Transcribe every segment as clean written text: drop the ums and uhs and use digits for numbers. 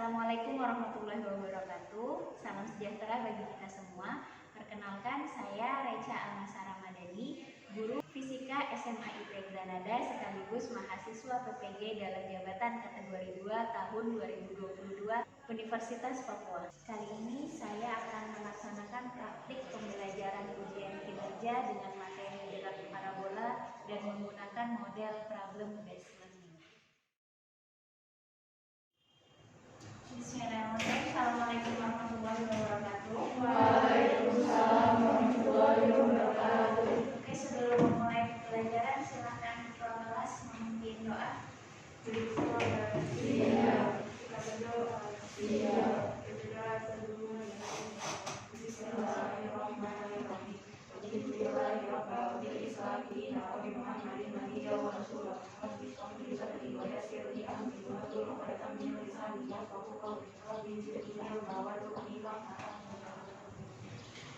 Assalamualaikum warahmatullahi wabarakatuh. Salam sejahtera bagi kita semua. Perkenalkan, saya Recha Almasa Ramadhani, guru Fisika SMA ITB Granada sekaligus mahasiswa PPG dalam jabatan kategori 2 tahun 2022 Universitas Papua. Kali ini saya akan melaksanakan praktik pembelajaran ujian kinerja dengan materi gerak parabola dan menggunakan model problem based learning. Bismillahirrahmanirrahim. Assalamualaikum warahmatullahi wabarakatuh. Waalaikumsalam warahmatullahi wabarakatuh. Oke, sebelum memulai pelajaran silakan ketua kelas memimpin doa. Iya. Kita berdoa. Iya. Bismillahirrahmanirrahim.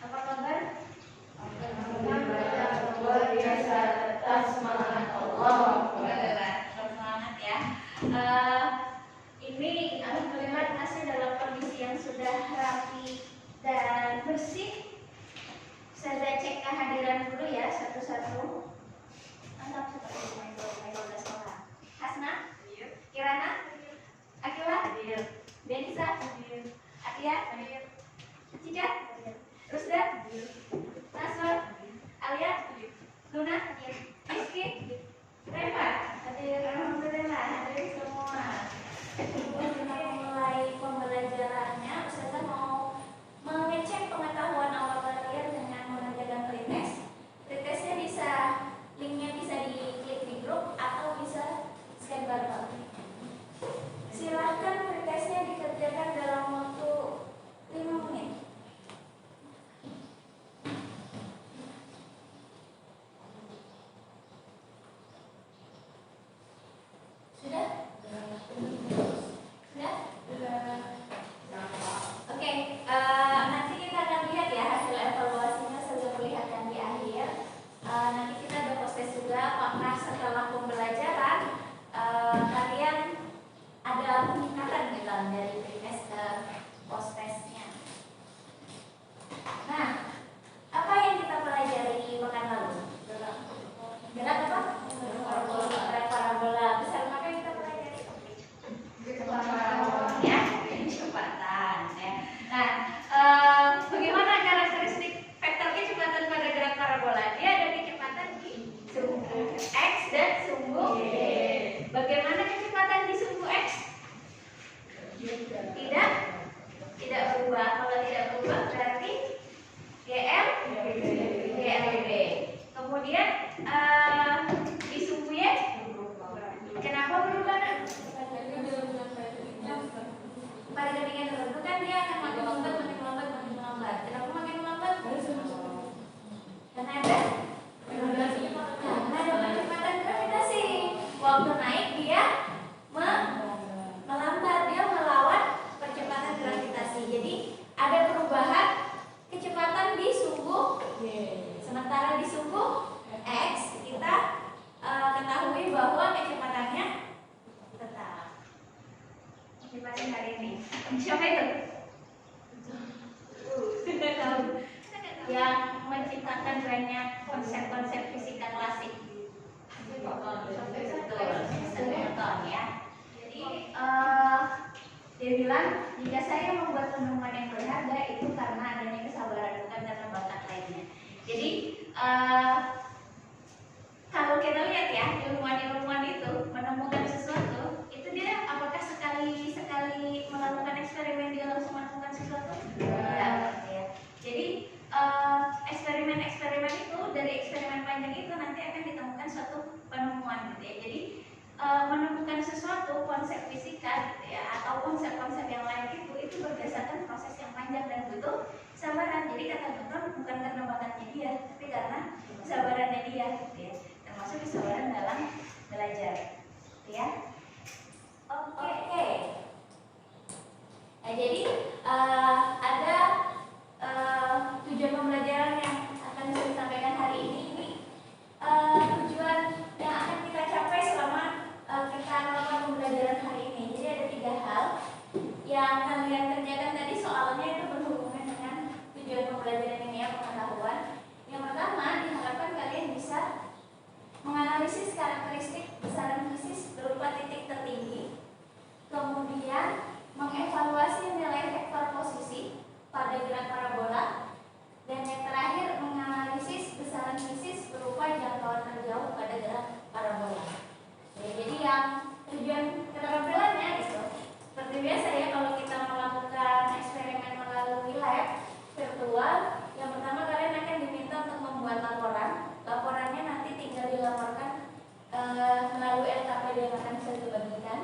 Apa kabar? Luar biasa, tetap semangat Allah. Semangat ya. Ini alhamdulillah kelasnya dalam kondisi yang sudah rapi dan bersih. Saya cek kehadiran dulu ya satu-satu. Mantap seperti main 12 orang. Hasna? Kirana? Akila? Denisa? Atia? Cica? Rusda? Nasr? Alia? Luna? Rizky? Reva? Alhamdulillah hadir semua. Sebelum mulai pembelajarannya, Ustazah mau mengecek pengetahuan awal kalian dengan mengerjakan pretest. Pretestnya bisa, linknya bisa diklik di grup atau bisa scan barcode. Silakan pretestnya dikerjakan dalam waktu 5 menit. Sudah? Sudah? Oke, nanti kita akan lihat ya hasil evaluasinya saya perlihatkan di akhir. Nanti kita ada post-test juga apakah setelah pembelajaran kalian ada peningkatan gitu dari pretest ke post-testnya. Nah, apa yang kita pelajari pekan lalu? Gerak apa? Gerak parabola. Besar maka kita pelajari ya, kecepatan ya. Nah, bagaimana karakteristik vektor kecepatan pada gerak parabola? Dia ada kecepatan di sumbu x dan sumbu y. Bagaimana kecepatan di sumbu x? Tidak berubah. Kalau tidak berubah berarti GL GLB. Kemudian di sumbu y kenapa berubah? Pada ketinggian tertentu kan dia akan makin lambat. Kenapa makin lambat? Karena ada kecepatan gravitasi. Waktu naik dia melambat, dia melawan percepatan gravitasi. Jadi ada perubahan kecepatan di sumbu y. Sementara di sumbu x kita ketahui bahwa kecepatannya tetap. Kecepatan hari ini. Siapa itu? Sudah tahu. Yang menciptakan banyak konsep-konsep fisika klasik. Newton ya. Jadi dia bilang jika saya membuat penemuan yang berharga itu karena adanya kesabaran bukan karena bakat lainnya. Jadi kalau kita lihat ya ilmuwan-ilmuwan itu menemukan sesuatu itu dia apakah sekali melakukan eksperimen dia langsung melakukan sesuatu? Tidak. Ya. Jadi eksperimen itu dari eksperimen panjang itu nanti akan ditemukan suatu penemuan gitu ya. Jadi menemukan sesuatu konsep fisika gitu ya atau konsep-konsep yang lain itu berdasarkan proses yang panjang dan butuh kesabaran. Jadi kata Newton bukan karena bakatnya dia tapi karena kesabarannya dia gitu ya. Termasuk kesabaran dalam belajar gitu ya. Oke. Nah, jadi ada tujuan pembelajaran yang akan saya sampaikan hari ini. Tujuan yang akan kita capai selama kita melakukan pembelajaran hari ini. Jadi ada 3 hal. yang kalian kerjakan tadi soalnya itu berhubungan dengan tujuan pembelajaran ini ya, pengetahuan. Yang pertama, diharapkan kalian bisa menganalisis karakteristik besaran fisis berupa titik tertinggi, kemudian mengevaluasi nilai vektor posisi pada gerak parabola, dan yang terakhir menganalisis besaran fisis berupa jangkauan terjauh pada gerak parabola. Ya, jadi yang tujuan keterampilannya itu seperti biasa ya, kalau kita melakukan eksperimen melalui lab virtual, yang pertama kalian akan diminta untuk membuat laporan. Laporannya nanti tinggal dilaporkan melalui LKPD yang akan bisa dibagikan.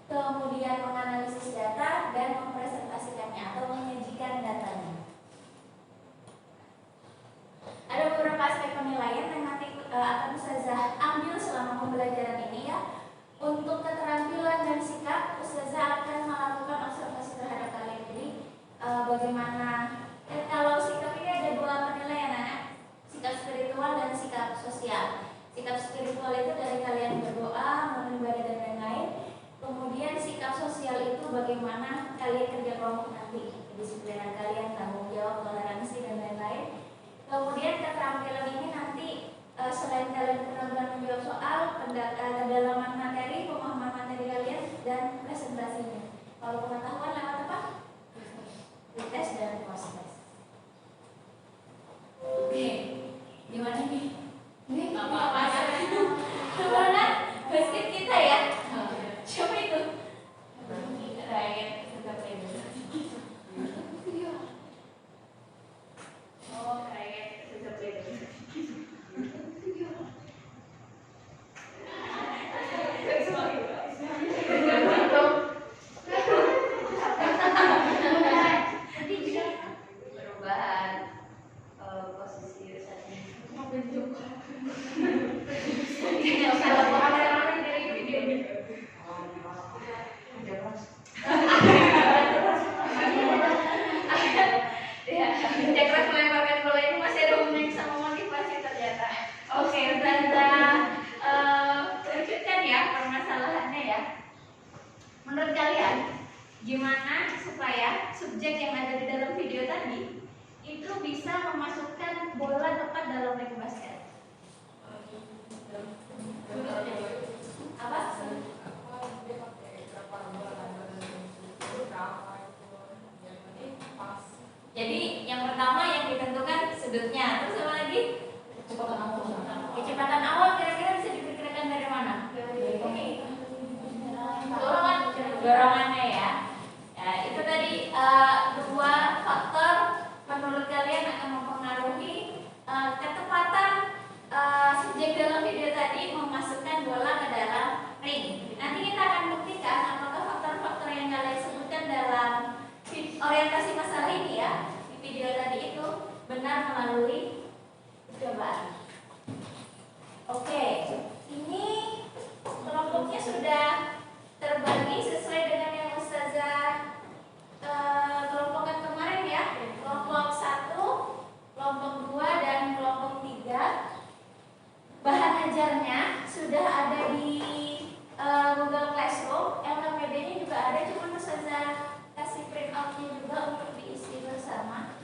Kemudian menganalisis data dan mempresentasikannya atau menyajikan datanya. Ada beberapa aspek penilaian yang nanti akan Ustazah ambil selama pembelajaran ini ya. Untuk keterampilan dan sikap, Ustazah akan melakukan observasi terhadap kalian. Jadi bagaimana kalau sikap ini ada dua penilaian anak, sikap spiritual dan sikap sosial. Sikap spiritual itu dari kalian berdoa, beribadah dan lain-lain. Kemudian sikap sosial itu bagaimana kalian kerja kelompok nanti, kedisiplinan kalian, tanggung jawab, toleransi dan lain-lain. Kemudian keterampilan ini nanti selain kalian benar-benar menjawab soal, kedalaman materi, pemahaman materi kalian, dan presentasinya. Kalau pengetahuan lewat apa? Tes dan post-tes. Oke, gimana nih? Ini apa-apa ya? Kemana? Basket kita ya? Coba itu. Rakyat tetap itu. Oh, rakyat tetap itu. Perubahan posisi saat ini. Tidak usah laporan dari video. Ya, cekras melemparkan bola ini masih ada hubungannya sama motivasi ternyata. Oke, Ustazah lanjutkan ya permasalahannya ya. Menurut kalian, gimana supaya subjek yang ada di dalam video tadi itu bisa memasukkan bola tepat dalam ring basket? Apa? Jadi yang pertama yang ditentukan sudutnya, terus apa lagi? Kecepatan awal kira-kira bisa diperkirakan dari mana? Dorongannya ya. Ya, itu tadi dua faktor menurut kalian akan mempengaruhi ketepatan subjek dalam video tadi memasukkan bola ke dalam ring. Nanti kita akan buktikan apakah faktor-faktor yang kalian sebutkan dalam orientasi masalah ini ya di video tadi itu benar melalui percobaan. Oke, ini kelompoknya sudah terbagi sesuai dengan yang Ustazah kelompokkan kemarin ya. Kelompok 1, kelompok 2 dan kelompok 3. Bahan ajarnya sudah ada di Google Classroom, LKPD-nya juga ada, cuma Ustazah kasih print out-nya juga untuk diisi bersama.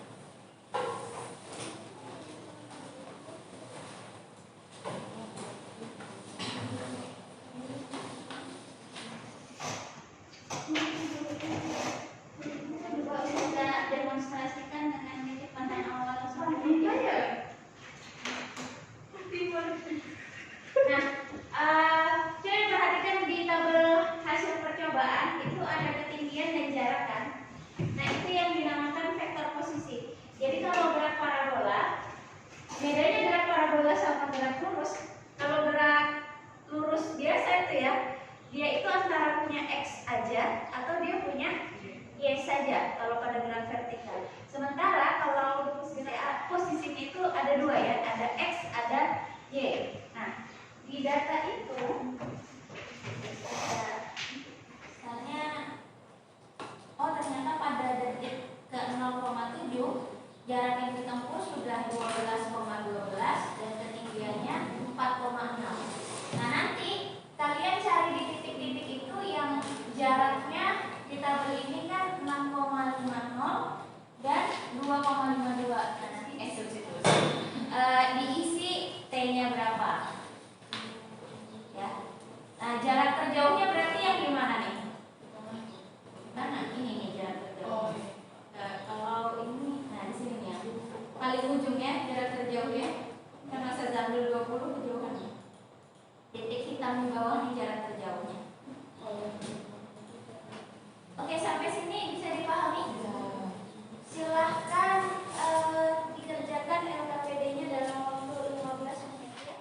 Coba Ustazah demonstrasikan dengan kecepatan awal seperti ini. Nah, coba perhatikan di tabel hasil percobaan itu ada ketinggian dan jarak kan. Nah, itu yang dinamakan vektor posisi. Jadi kalau gerak parabola, bedanya gerak parabola sama gerak lurus. Kalau gerak lurus biasa itu ya, dia itu antara punya X aja atau dia punya Y saja kalau pada gerak vertikal. Sementara kalau posisinya itu ada dua ya, ada X, ada Y. Nah, di data itu misalnya, oh ternyata pada detik ke 0,7 jarak yang ditempuh sudah 12,12 dan ketinggiannya 4,6. Nah, nanti kalian cari di titik-titik itu yang jaraknya di tabel ini ya? Karena saya ambil 20 kejauhan. Titik hitam di bawah nih jarak terjauhnya. Oke, sampai sini bisa dipahami? Silahkan dikerjakan LKPD-nya dalam waktu 15 menit ya.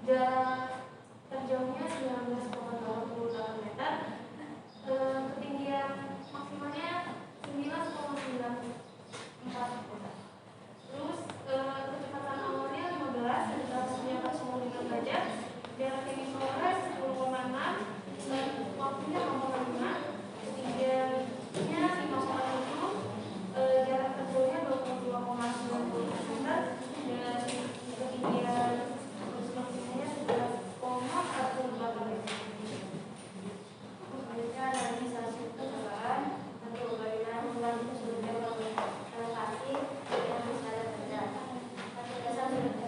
Jarak terjauhnya 19,28 meter, ketinggian maksimalnya 9,94 meter. Terus kecepatan awalnya 15, aselerasinya 4,5 derajat, jarak yang diperoleh 10,6, dan waktunya 0,5, ketinggiannya 5,7, jarak terjauhnya 22,90 meter, dan ketinggian maksimumnya 11,48 meter. Selanjutnya ada administrasi percobaan. Untuk bagaimana membantu sumber elevasi yang bisa terjadi. Satu dasar sumber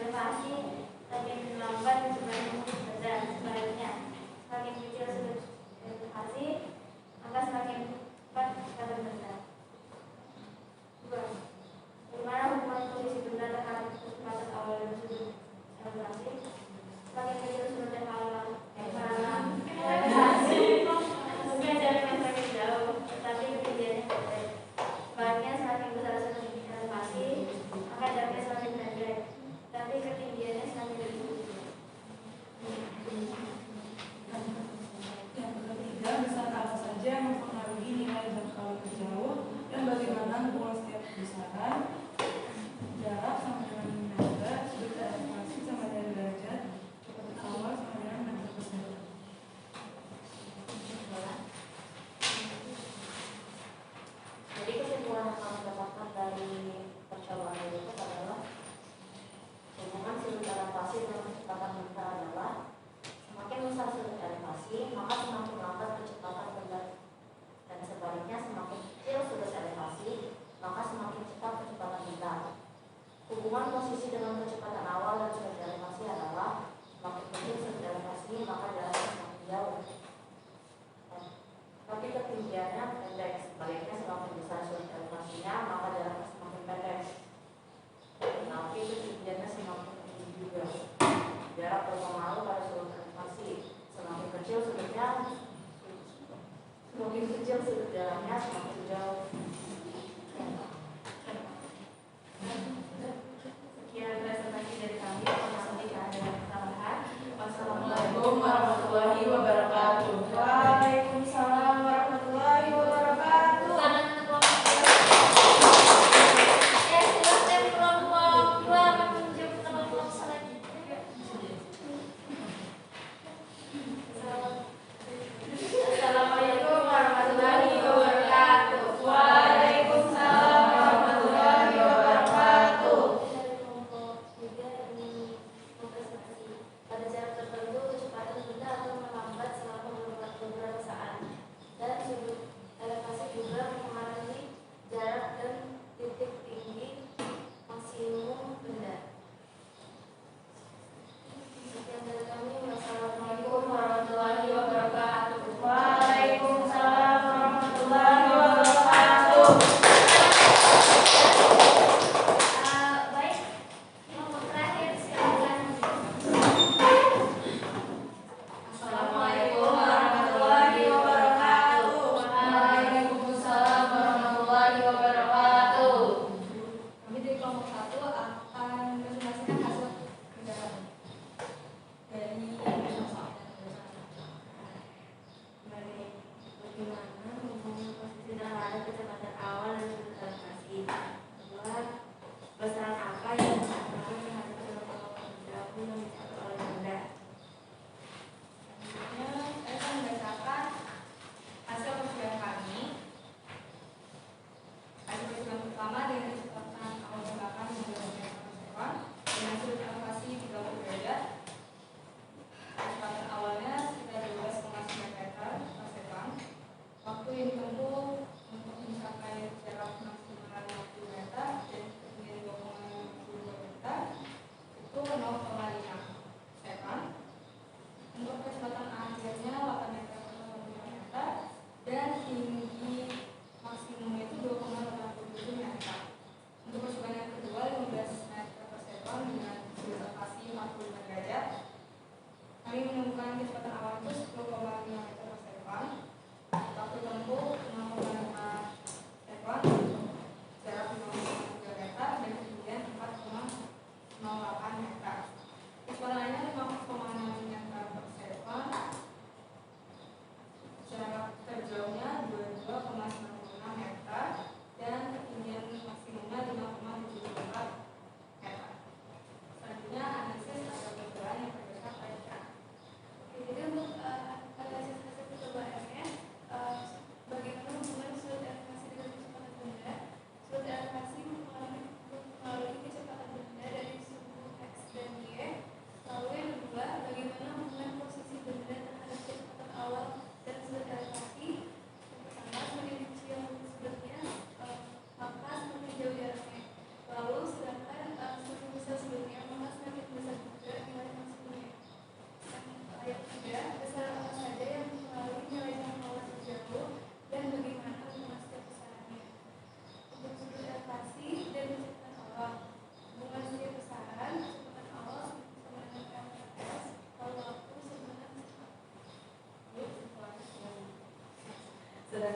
elevasi semakin lambat semakin besar. Sebaliknya, semakin kecil sumber elevasi maka semakin cepat kecepatan besar. 2. Bagaimana hubungan posisi benda terhadap kecepatan awal dan sumber elevasi? Semakin kecil sumber elevasi mungkin jaraknya semakin jauh, tetapi ketinggiannya pendek. Sebaliknya, semakin besar sumber elevasi maka jaraknya semakin pendek, tapi ketinggiannya semakin tinggi. Yang ketiga, besar apa saja yang mempengaruhi nilai jangkauan terjauh dan bagaimana hubungan setiap besaran. Jarak sama dengan meter, sudut elevasi sama dengan derajat, kecepatan awal sama dengan meter per second. Jadi kesimpulan yang kami dapatkan dari percobaan itu adalah hubungan sudut elevasi dan kecepatan benda adalah semakin besar sudut elevasi maka semakin lambat kecepatan benda, dan sebaliknya semakin kecil sudut elevasi maka semakin cepat kecepatan benda. Hubungan posisi dengan kecepatan awal dan sudut elevasi adalah semakin kecil sudut elevasi maka jaraknya semakin jauh, tapi ketinggiannya pendek. Sebaliknya, semakin besar sudut elevasinya maka jaraknya semakin pendek, tapi ketinggiannya semakin tinggi juga. Jarak berpengaruh pada sudut elevasi. Semakin kecil sudut jaraknya semakin jauh. Sekian presentasi dari kami. Apabila tidak ada kesalahan, Wassalamualaikum warahmatullahi wabarakatuh. Waalaikumsalam warahmatullahi wabarakatuh. Silakan kelompok 2 menuju ke kelompok selanjutnya. Assalamualaikum warahmatullahi wabarakatuh.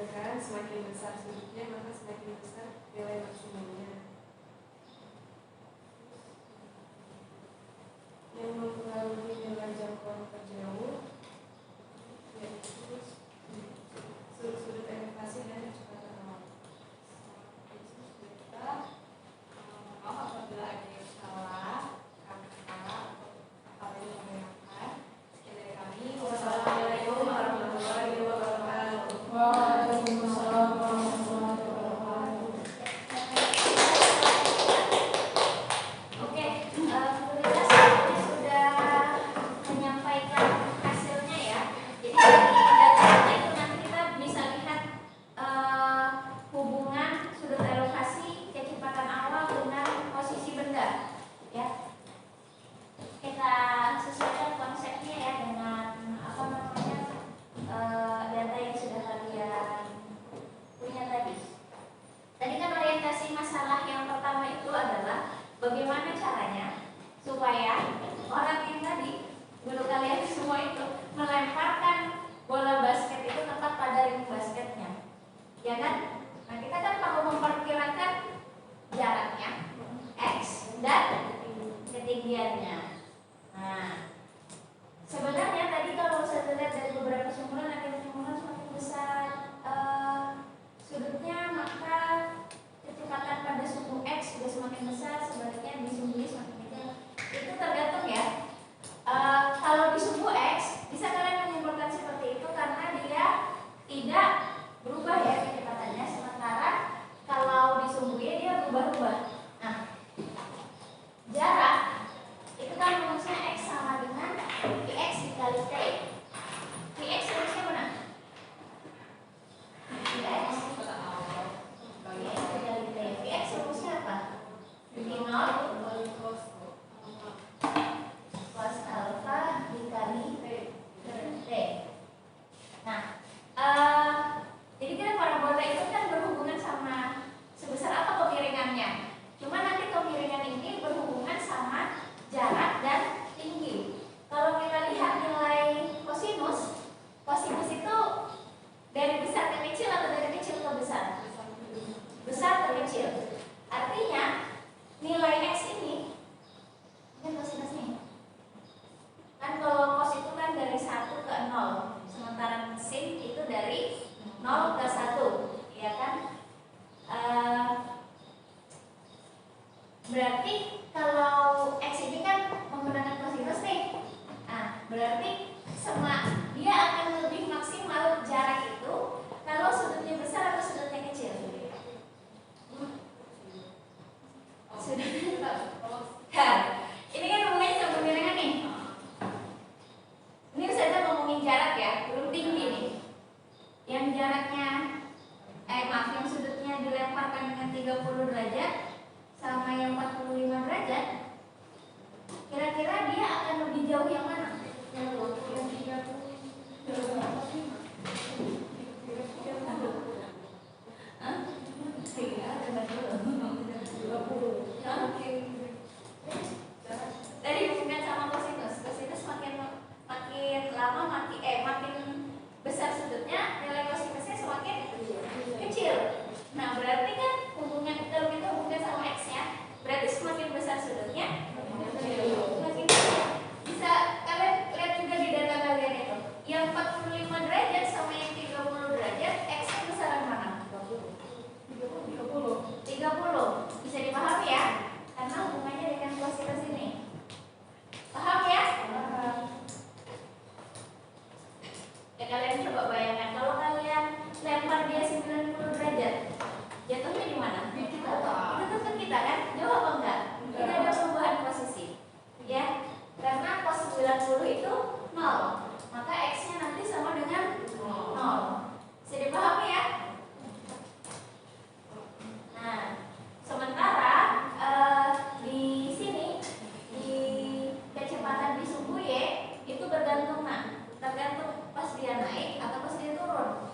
dipanjangkan, semakin besar sudutnya, maka semakin besar nilai maksimumnya. Yang mempengaruhi nilai jangkauan terjauh yaitu sudut elevasi dan kecepatan awal. Kita maaf apabila ada yang salah, kata apa yang mengenai. Sekian dari kami. Wassalamualaikum warahmatullahi wabarakatuh. Waalaikumsalam warahmatullahi wabarakatuh. Oke, pemirsa semuanya sudah menyampaikan hasilnya ya. Jadi dari datanya itu nanti kita bisa lihat hubungan sudut elevasi kecepatan awal dengan posisi benda. Ya, kita sesuaikan konsepnya ya dengan apa namanya data yang sudah kalian punya tadi. Tadi kan orientasi masalah yang pertama itu adalah bagaimana caranya supaya orang yang tadi guru kalian semua itu melemparkan bola basket itu tepat pada ring basketnya, ya kan? Nah kita kan perlu memperkirakan jaraknya, x dan ketinggiannya. Nah sebenarnya tadi kalau saya lihat dari beberapa sumber semakin besar sudutnya, maka kecepatan pada sumbu X juga semakin besar, sebaliknya di sumbu Y semakin kecil. Itu tergantung ya. Kalau di sumbu X bisa kalian menyimpulkan seperti itu karena dia tidak berubah ya kecepatannya, sementara kalau di sumbu Y dia berubah-ubah. Nah, jarak itu kan rumusnya X sama dengan Vx dikali T. Vx rumusnya mana? Vx dikali T. Vx rumusnya apa? V0 cos alpha dikali T. Nah, jadi kan parabola itu kan berhubungan sama sebesar apa kemiringannya. Cuma nanti kemiringan ini berhubungan sama jarak dan tinggi. Kalau kita lihat nilai kosinus, kosinus itu dari besar ke kecil atau dari kecil ke besar? Besar ke kecil. Artinya nilai x ini kan kosinus nih. Kan kalau cos itu kan dari 1 ke 0, sementara sin itu dari 0 ke 1, ya kan? Berarti kalau x ini kan menggunakan kosinus nih. Nah, berarti dia akan lebih maksimal jarak itu kalau sudutnya besar atau sudutnya kecil. Sudutnya ini kan ngomongin sama kemiringan nih. Ini saya ngomongin jarak ya, belum tinggi nih. Yang jaraknya yang sudutnya dilemparkan dengan 30 derajat sama yang 45 derajat, kira-kira dia akan lebih jauh yang mana? Yang 30. Tadi hubungan sama kosinus. Kosinus makin lama makin besar sudutnya, nilai kosinusnya semakin kecil. Nah, berarti kan kalau kita hubungkan sama x-nya, berarti semakin besar sudutnya, semakin kecil. Bisa kalian lihat juga di data kalian itu. Yang 45 derajat sama yang 30 derajat, x-nya besaran mana? 30. Bisa dipahami ya? Karena hubungannya dengan kosinus ini. Paham ya? Ya kalian coba bayangkan kalau kalian lempar dia 90 derajat, jatuhnya di mana? Itu tuh ke kita kan? Jauh apa enggak? Tidak ada perubahan posisi. Ya, karena cos 90 itu 0. Maka x-nya nanti sama dengan 0. Bisa dipahami ya? Nah, sementara di sini di kecepatan di sumbu Y itu tergantung pas dia naik atau pas dia turun.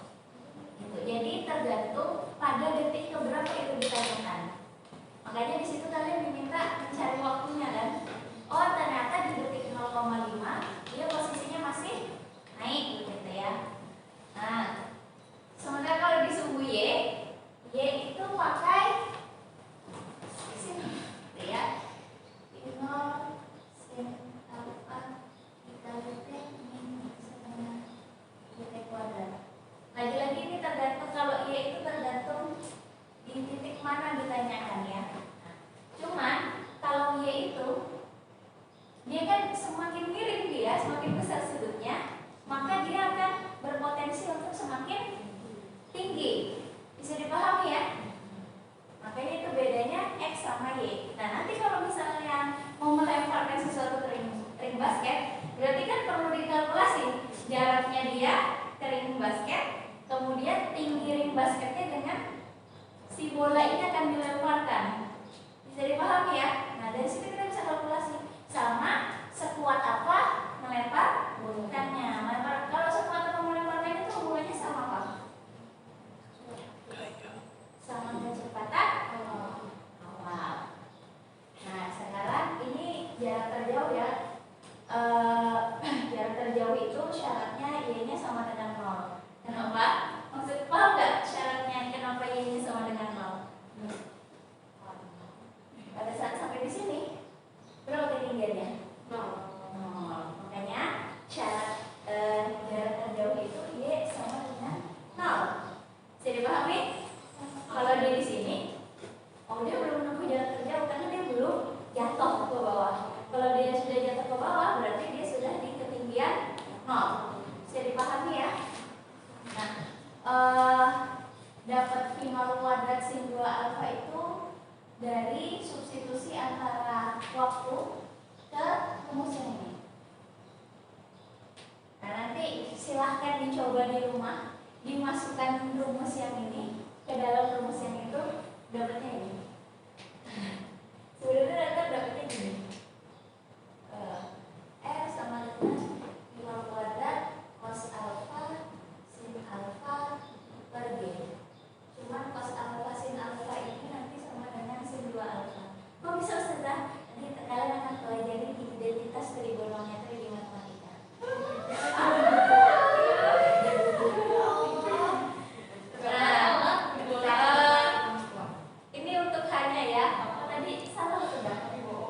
Gitu. Jadi tergantung pada detik keberapa itu ditanyakan. Makanya di situ kalian diminta mencari waktunya kan. Oh ternyata di detik 0,5 dia posisinya masih kemudian semakin miring dia, semakin besar sudutnya, maka dia akan berpotensi untuk semakin tinggi. Bisa dipahami ya? Makanya itu bedanya X sama Y. Nah nanti kalau misalnya mau melemparkan sesuatu ke ring basket, berarti kan perlu dikalkulasi jaraknya dia ke ring basket, kemudian tinggi ring basketnya dengan si bola ini akan dilemparkan. Bisa dipahami ya? Nah dari situ kita bisa kalkulasi sama sekuat apa melemparkannya. Kalau sekuat apa melemparkannya itu hubungannya sama apa? Sama kecepatan awal. Nah sekarang ini jarak terjauh ya. Jarak terjauh itu syaratnya y-nya sama dengan 0. Kenapa? Maksud paham nggak syaratnya kenapa y-nya sama dengan 0? Pada saat sampai di sini berapa ketinggiannya? 0. Makanya syarat jarak terjauh itu y sama dengan 0. Bisa dipahami? Kalau dia di sini, dia belum menempuh jarak terjauh karena dia belum jatuh ke bawah. Kalau dia sudah jatuh ke bawah, berarti dia sudah di ketinggian 0. Bisa dipahami ya? Nah, dapat V mal kuadrat sin 2 alfa itu dari substitusi antara waktu ke rumus yang ini. Nah, nanti silahkan dicoba di rumah, dimasukkan rumus yang ini ke dalam rumus yang itu, dapatnya ini. Sebenarnya dapatnya gini. R sama dengan 5 kuadrat cos alfa sin alfa per G. Cuman cos alfa sin alfa ini nanti sama dengan sin 2 alfa. Kok bisa Ustazah? Nanti kalian akan pelajari identitas trigonometri di matematika. Ini untuk hanya ya. Tadi salah sudah.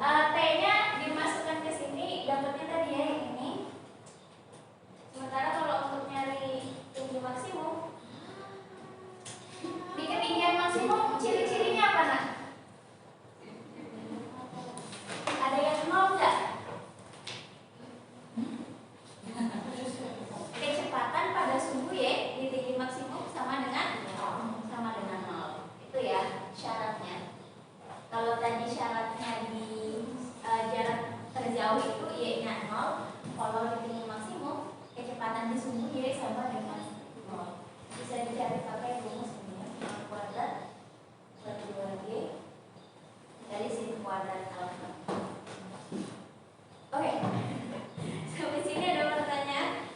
T-nya dimasukkan ke sini, dapatnya tadi ya yang ini. Sementara kalau untuk nyari tinggi maksimum, di ketinggian maksimum ciri-cirinya apa nak? Ada yang 0 nggak? Kecepatan pada sumbu Y di tinggi maksimum sama dengan 0. Itu ya syaratnya. Kalau tadi syaratnya di jarak terjauh itu Y-nya 0, kalau di tinggi maksimum kecepatan di sumbu Y sama dengan 0. Bisa dicari pakai rumus ini, kuadrat per 2G dari sin kuadrat alfa. Oke. Sampai sini ada pertanyaan?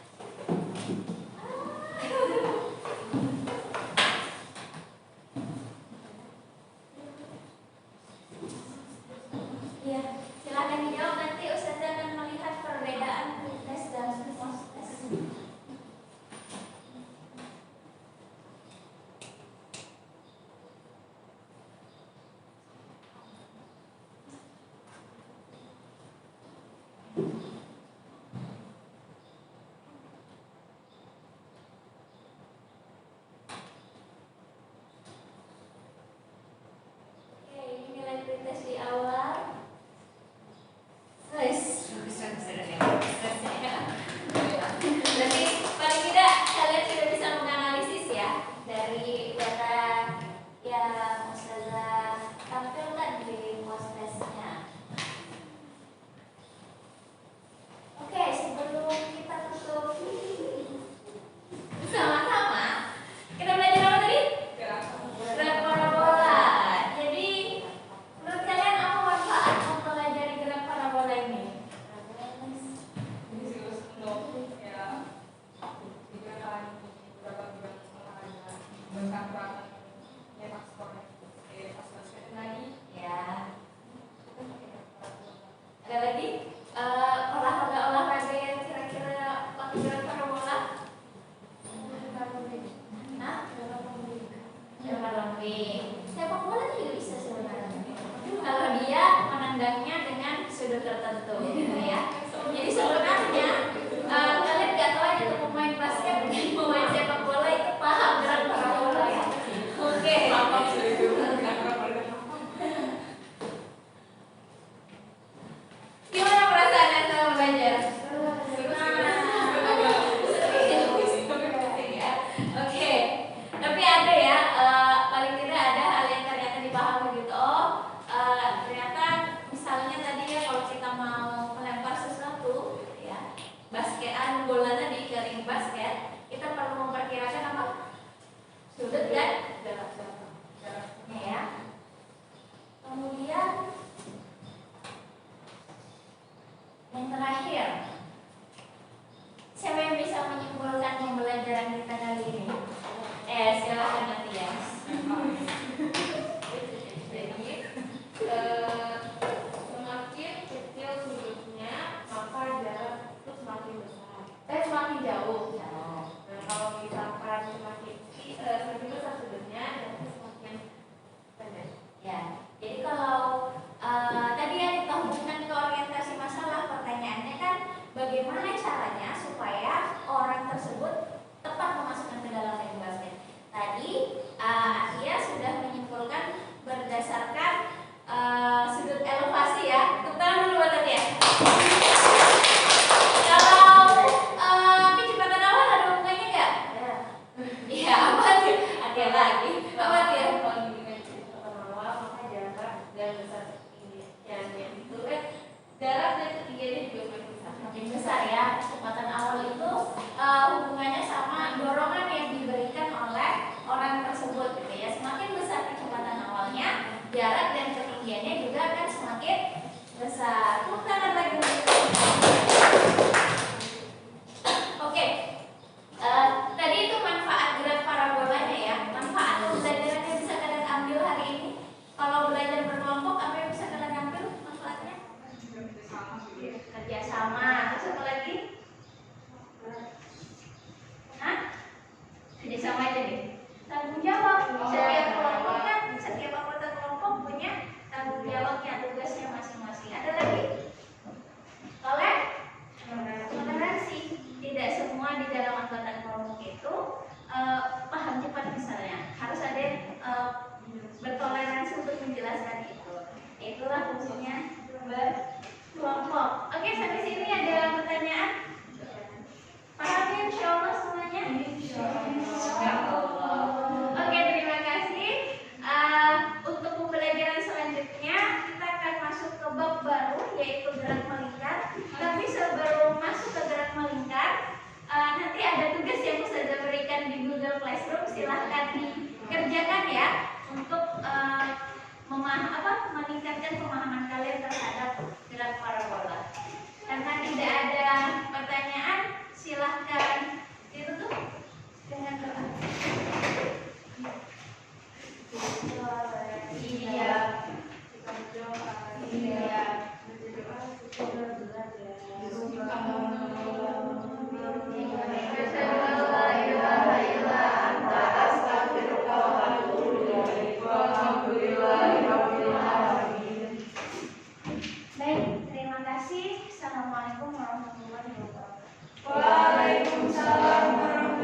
Iya, silakan dijawab, nanti Ustazah akan melihat perbedaan tes dan post tes. Oke, ini nilai pretest di awal. Berarti paling tidak kalian sudah bisa menganalisis ya dari data yang Ustazah tampilkan di post testnya. Oke, sebelum kita tutup sama-sama, kita belajar apa tadi? Gerak parabola. Jadi menurut kalian apa manfaat mempelajari gerak parabola ini? silahkan dikerjakan ya untuk meningkatkan pemahaman kalian terhadap gerak parabola. Karena tidak ada pertanyaan, silahkan ditutup dengan tenang. Iya. Iya. Baik, terima kasih. Assalamualaikum warahmatullahi wabarakatuh. Waalaikumsalam warahmatullahi wabarakatuh.